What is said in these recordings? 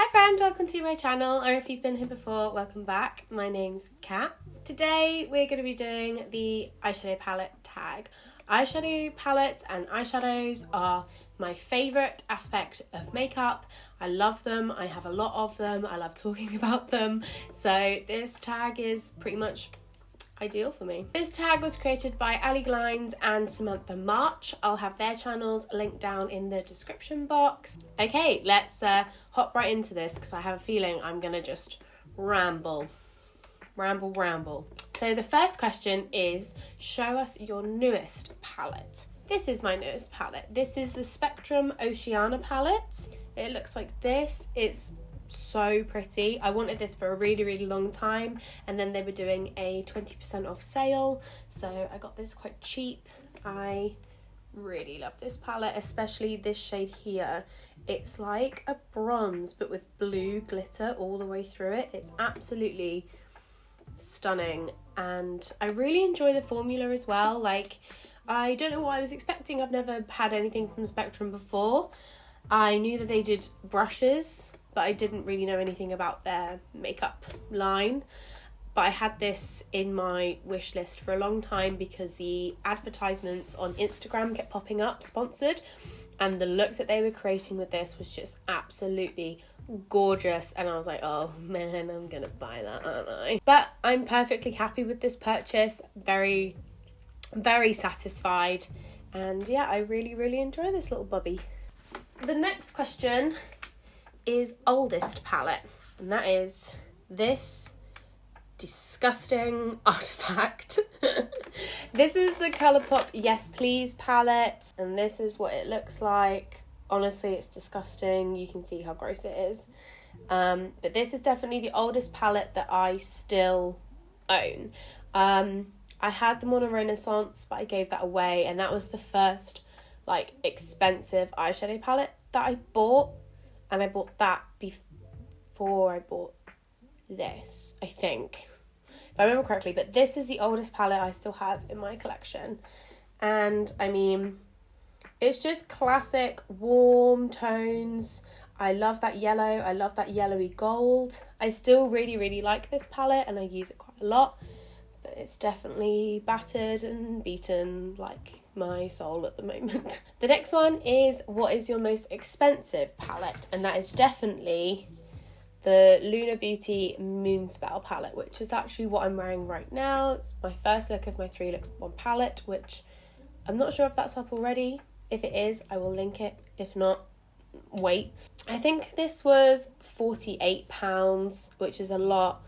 Hi friend, welcome to my channel, or if you've been here before, welcome back. My name's Kat. Today we're going to be doing the eyeshadow palette tag. Eyeshadow palettes and eyeshadows are my favourite aspect of makeup. I love them, I have a lot of them, I love talking about them, so this tag is pretty much ideal for me. This tag was created by Allie Glines and Samantha March. I'll have their channels linked down in the description box. Okay, let's hop right into this because I have a feeling I'm gonna just ramble. So the first question is, show us your newest palette. This is my newest palette. This is the Spectrum Oceana palette. It looks like this. It's so pretty. I wanted this for a really long time, and then they were doing a 20% off sale, so I got this quite cheap. I really love this palette, especially this shade here. It's like a bronze but with blue glitter all the way through it. It's absolutely stunning, and I really enjoy the formula as well. Like, I don't know what I was expecting. I've never had anything from Spectrum before. I knew that they did brushes, but I didn't really know anything about their makeup line. But I had this in my wish list for a long time because the advertisements on Instagram kept popping up, sponsored, and the looks that they were creating with this was just absolutely gorgeous, and I was like, oh man, I'm gonna buy that, aren't I? But I'm perfectly happy with this purchase, very satisfied, and yeah, I really enjoy this little bubby. The next question is oldest palette, and that is this disgusting artifact. This is the Colourpop Yes Please palette, and this is what it looks like. Honestly, it's disgusting. You can see how gross it is, but this is definitely the oldest palette that I still own. I had them on a Renaissance, but I gave that away, and that was the first like expensive eyeshadow palette that I bought. And I bought that before I bought this, I think, if I remember correctly. But this is the oldest palette I still have in my collection. And I mean, it's just classic warm tones. I love that yellow. I love that yellowy gold. I still really like this palette, and I use it quite a lot. But it's definitely battered and beaten like my soul at the moment. The next one is, what is your most expensive palette? And that is definitely the Lunar Beauty Moonspell palette, which is actually what I'm wearing right now. It's my first look of my 3 looks one palette, which I'm not sure if that's up already. If it is, I will link it. If not, wait. I think this was £48, which is a lot,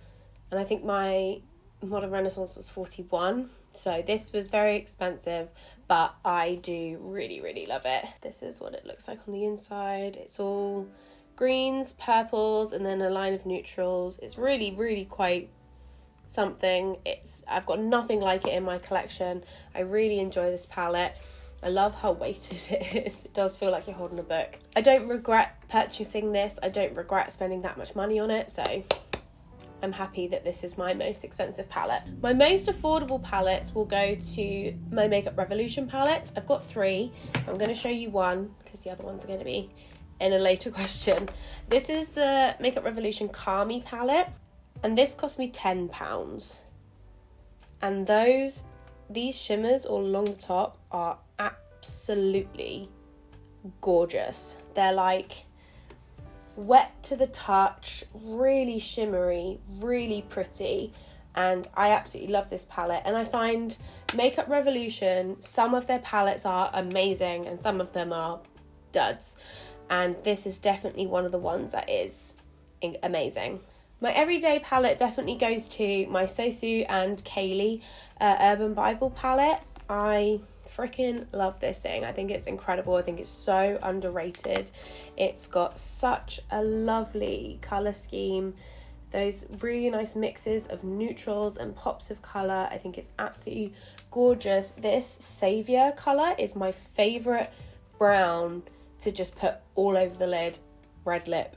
and I think my Modern Renaissance was 41. So this was very expensive, but I do really love it. This is what it looks like on the inside. It's all greens, purples, and then a line of neutrals. It's really quite something. I've got nothing like it in my collection. I really enjoy this palette. I love how weighted it is. It does feel like you're holding a book. I don't regret purchasing this. I don't regret spending that much money on it, so I'm happy that this is my most expensive palette. My most affordable palettes will go to my Makeup Revolution palettes. I've got 3. I'm going to show you one because the other ones are going to be in a later question. This is the Makeup Revolution Carmi palette, and this cost me £10. And these shimmers all along the top are absolutely gorgeous. They're like wet to the touch, really shimmery, really pretty, and I absolutely love this palette. And I find Makeup Revolution, some of their palettes are amazing and some of them are duds, and this is definitely one of the ones that is amazing. My everyday palette definitely goes to my Sosu and Kalieigh Urban Bible palette. I freaking love this thing. I think it's incredible. I think it's so underrated. It's got such a lovely colour scheme, those really nice mixes of neutrals and pops of colour. I think it's absolutely gorgeous. This Saviour colour is my favourite brown to just put all over the lid, red lip,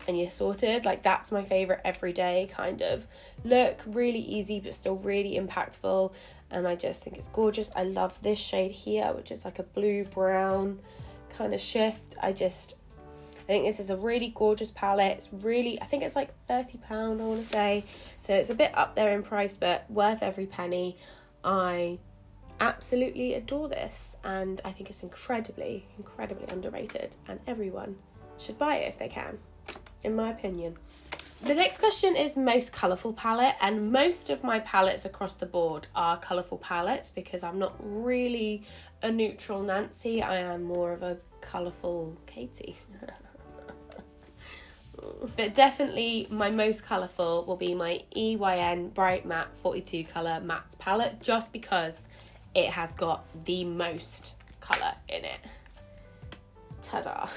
and you're sorted. Like, that's my favourite everyday kind of look. Really easy but still really impactful, and I just think it's gorgeous. I love this shade here, which is like a blue brown kind of shift. I think this is a really gorgeous palette. It's really, I think it's like £30, I want to say. So it's a bit up there in price, but worth every penny. I absolutely adore this, and I think it's incredibly underrated, and everyone should buy it if they can, in my opinion. The next question is most colourful palette, and most of my palettes across the board are colourful palettes because I'm not really a neutral Nancy. I am more of a colourful Katie. But definitely my most colourful will be my EYN Bright Matte 42 colour matte palette, just because it has got the most colour in it. Ta-da.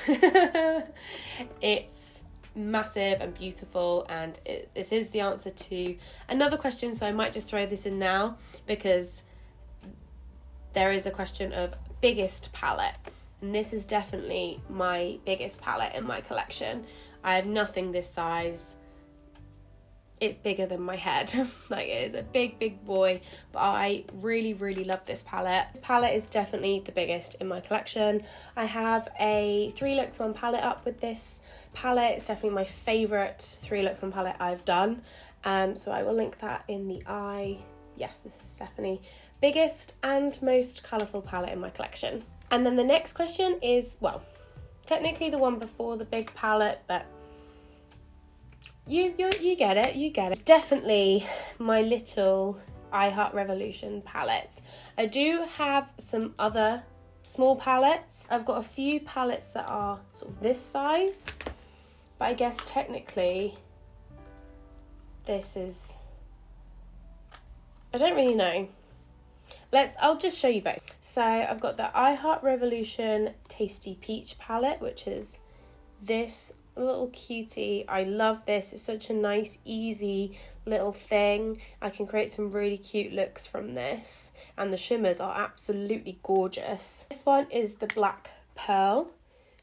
It's massive and beautiful, and this is the answer to another question, so I might just throw this in now because there is a question of biggest palette, and this is definitely my biggest palette in my collection. I have nothing this size. It's bigger than my head. Like, it is a big boy, but I really love this palette. This palette is definitely the biggest in my collection. I have a 3 looks 1 palette up with this palette. It's definitely my favourite 3 looks 1 palette I've done. So I will link that in the eye. Yes, this is definitely biggest and most colourful palette in my collection. And then the next question is, well, technically the one before the big palette, but you get it, It's definitely my little I Heart Revolution palettes. I do have some other small palettes. I've got a few palettes that are sort of this size, but I guess technically this is, I don't really know. I'll just show you both. So I've got the I Heart Revolution Tasty Peach palette, which is this little cutie. I love this. It's such a nice, easy little thing. I can create some really cute looks from this, and the shimmers are absolutely gorgeous. This one is the Black Pearl.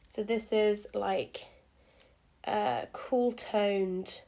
So this is like a cool toned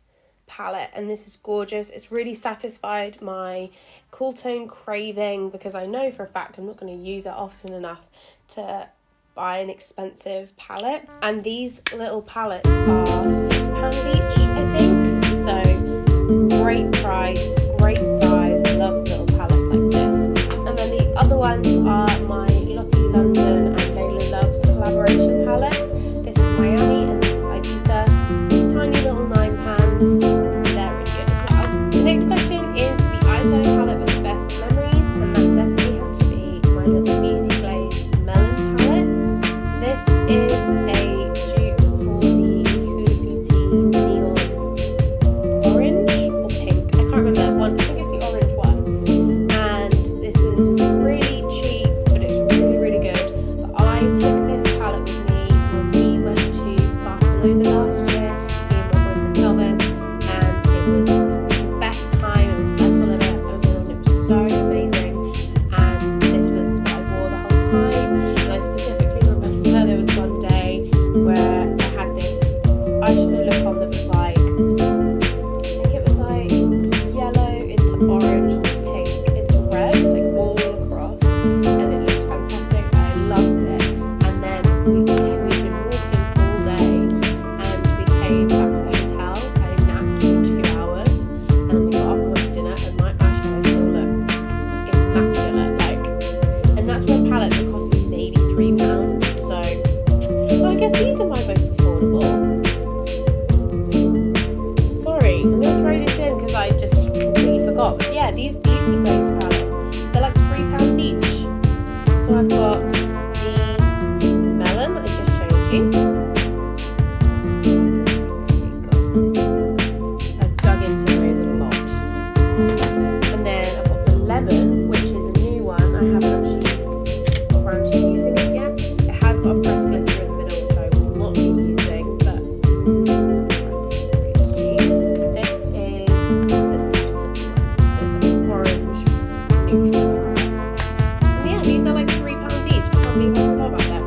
palette, and this is gorgeous. It's really satisfied my cool tone craving, because I know for a fact I'm not going to use it often enough to buy an expensive palette. And these little palettes are £6 each, I think. So great price, great size. I love little palettes like this. And then the other ones are my Lottie London and Laila Loves collaboration palettes. This is Miami and this is Ibiza. Tiny little 9 pans. They're really good as well. The next question is the eyeshadow palette with the best memories, and that definitely has to be my little Beauty Glazed Melon palette. This is a dupe for the Huda Beauty Neon Orange or Pink. I can't remember one. I think it's the orange one. And this was really cheap, but it's really good. But I took this palette with me when we went to Barcelona last year, me and my boyfriend Kelvin, and it was the best time. It was the best holiday I've ever been on. It was so amazing, and this was what I wore the whole time. And I specifically remember there was one day where I had this eyeshadow look on that was like, I think it was like yellow into orange into pink into red, like all across, and it looked fantastic. I loved it. And then we'd been walking all day, and we came back to the hotel. I napped for 2 hours, and we got up and went for dinner, and my eyeshadow still looked immaculate. Like, and that's for a palette that cost me maybe £3. So, well, I guess these are my most affordable. Sorry, I'm gonna throw this in because I just completely forgot. But yeah, these Beauty Glazed palettes, they're like £3 each. So I've got the melon that I just showed you. So you can see, God, I've dug into those a lot. And then I've got the lemon, which is a new one. I haven't actually got around to using it yet. It has got a pressed glitter in the middle, which I will not be using, but this is really cute. This is the satin one, so it's like an orange neutral palette. And yeah, these are like £3 each. I can't believe I forgot about them.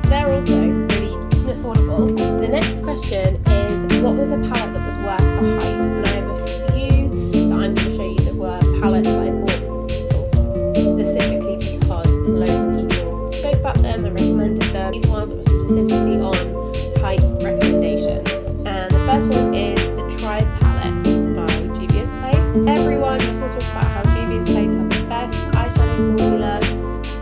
So they're also really affordable. The next question is, what was a palette that was worth the hype? And I have a few that I'm going to show you that were palettes that I bought sort of specifically because loads of people spoke about them and recommended them. These ones that were specifically on hype one is the Tribe palette by Juvia's Place. Everyone used to talk about how Juvia's Place have the best eyeshadow formula,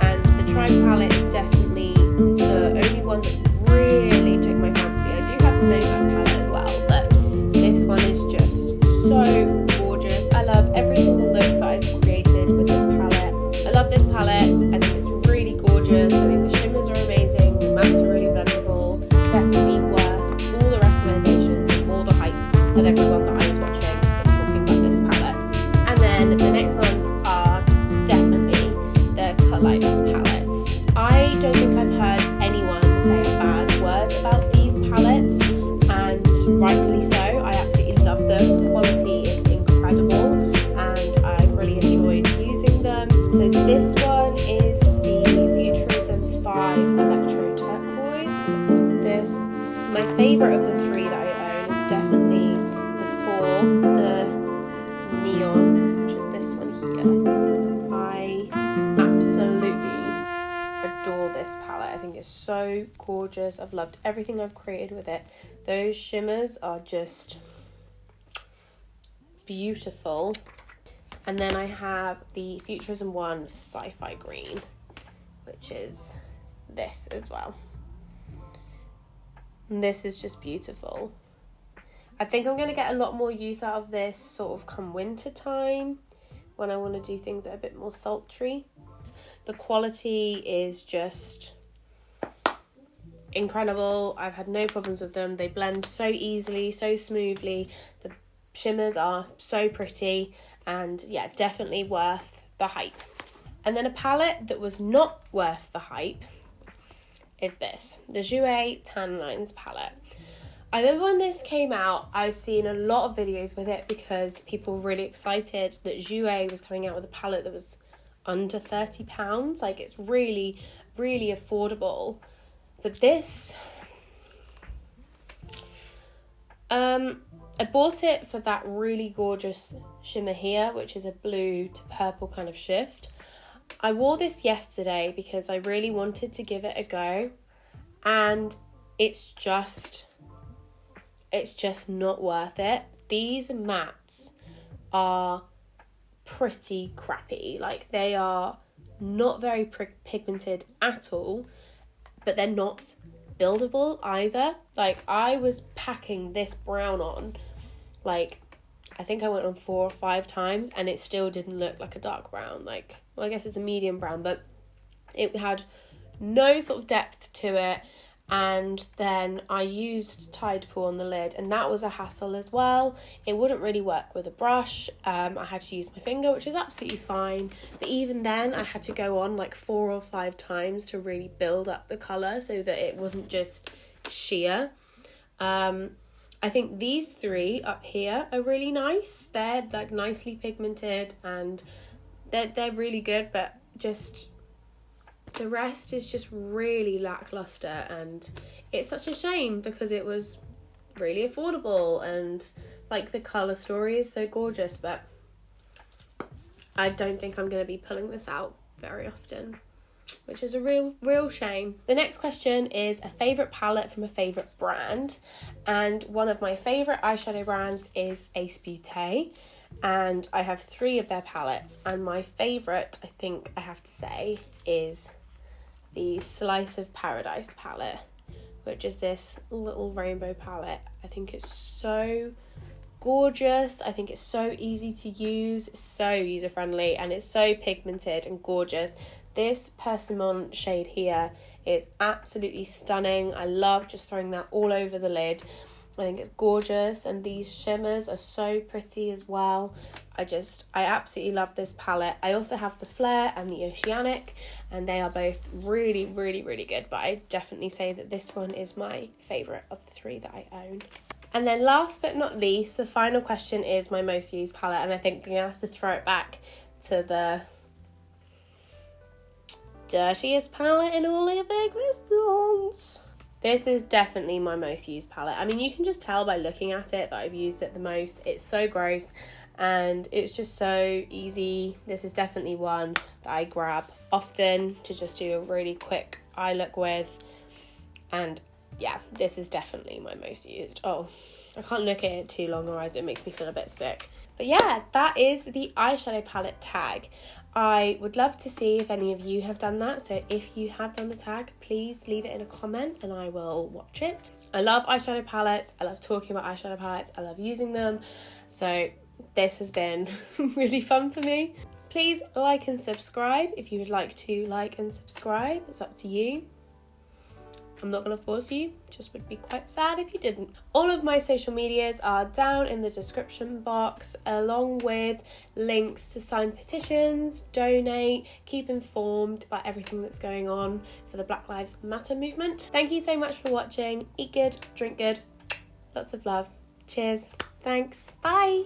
and the Tribe palette is definitely the only one that really took my fancy. I do have the Nomad palette as well, but this one is just so gorgeous. I love every single look that I've created with this palette. I love this palette. I think it's really gorgeous. I think the shimmers are amazing. The mattes are really blendable. Definitely worth all the recommendations and all the hype of everyone that I was watching and talking about this palette. And then the next ones are definitely the kalieigh palettes. I don't think I've heard anyone say a bad word about these palettes, and rightfully so. I absolutely love them. The quality is incredible and I've really enjoyed using them. So this one is the Futurism 5 Electro Turquoise. It looks like this. My favourite of the three that I own is definitely the Neon, which is this one here. I absolutely adore this palette. I think it's so gorgeous. I've loved everything I've created with it. Those shimmers are just beautiful. And then I have the Futurism 1 Sci-Fi Green, which is this as well. And this is just beautiful. I think I'm going to get a lot more use out of this sort of come winter time, when I want to do things that are a bit more sultry. The quality is just incredible. I've had no problems with them. They blend so easily, so smoothly. The shimmers are so pretty, and yeah, definitely worth the hype. And then a palette that was not worth the hype is this, the Jouer Tan Lines palette. I remember when this came out, I was seeing a lot of videos with it because people were really excited that Jouer was coming out with a palette that was under £30. Like, it's really, really affordable. But this, I bought it for that really gorgeous shimmer here, which is a blue to purple kind of shift. I wore this yesterday because I really wanted to give it a go, and it's just not worth it. These mattes are pretty crappy. Like, they are not very pigmented at all, but they're not buildable either. Like, I was packing this brown on, like, I think I went on 4 or 5 times and it still didn't look like a dark brown. Like, well, I guess it's a medium brown, but it had no sort of depth to it. And then I used Tide Pool on the lid, and that was a hassle as well. It wouldn't really work with a brush. I had to use my finger, which is absolutely fine. But even then, I had to go on like 4 or 5 times to really build up the colour so that it wasn't just sheer. I think these 3 up here are really nice. They're like nicely pigmented and they're really good, but just the rest is just really lackluster, and it's such a shame because it was really affordable and like the colour story is so gorgeous, but I don't think I'm going to be pulling this out very often, which is a real shame. The next question is a favourite palette from a favourite brand, and one of my favourite eyeshadow brands is Ace Beauté, and I have 3 of their palettes, and my favourite, I think I have to say, is the Slice of Paradise palette, which is this little rainbow palette. I think it's so gorgeous. I think it's so easy to use, so user-friendly, and it's so pigmented and gorgeous. This Persimmon shade here is absolutely stunning. I love just throwing that all over the lid. I think it's gorgeous, and these shimmers are so pretty as well. I absolutely love this palette. I also have the Flare and the Oceanic, and they are both really, really, really good, but I definitely say that this one is my favourite of the 3 that I own. And then last but not least, the final question is my most used palette, and I think I'm going to have to throw it back to the dirtiest palette in all of existence. This is definitely my most used palette. I mean, you can just tell by looking at it that I've used it the most. It's so gross and it's just so easy. This is definitely one that I grab often to just do a really quick eye look with. And yeah, this is definitely my most used. Oh, I can't look at it too long, otherwise it makes me feel a bit sick. But yeah, that is the eyeshadow palette tag. I would love to see if any of you have done that. So if you have done the tag, please leave it in a comment and I will watch it. I love eyeshadow palettes. I love talking about eyeshadow palettes. I love using them. So this has been really fun for me. Please like and subscribe if you would like to like and subscribe. It's up to you. I'm not going to force you, just would be quite sad if you didn't. All of my social medias are down in the description box, along with links to sign petitions, donate, keep informed about everything that's going on for the Black Lives Matter movement. Thank you so much for watching. Eat good, drink good, lots of love. Cheers. Thanks. Bye.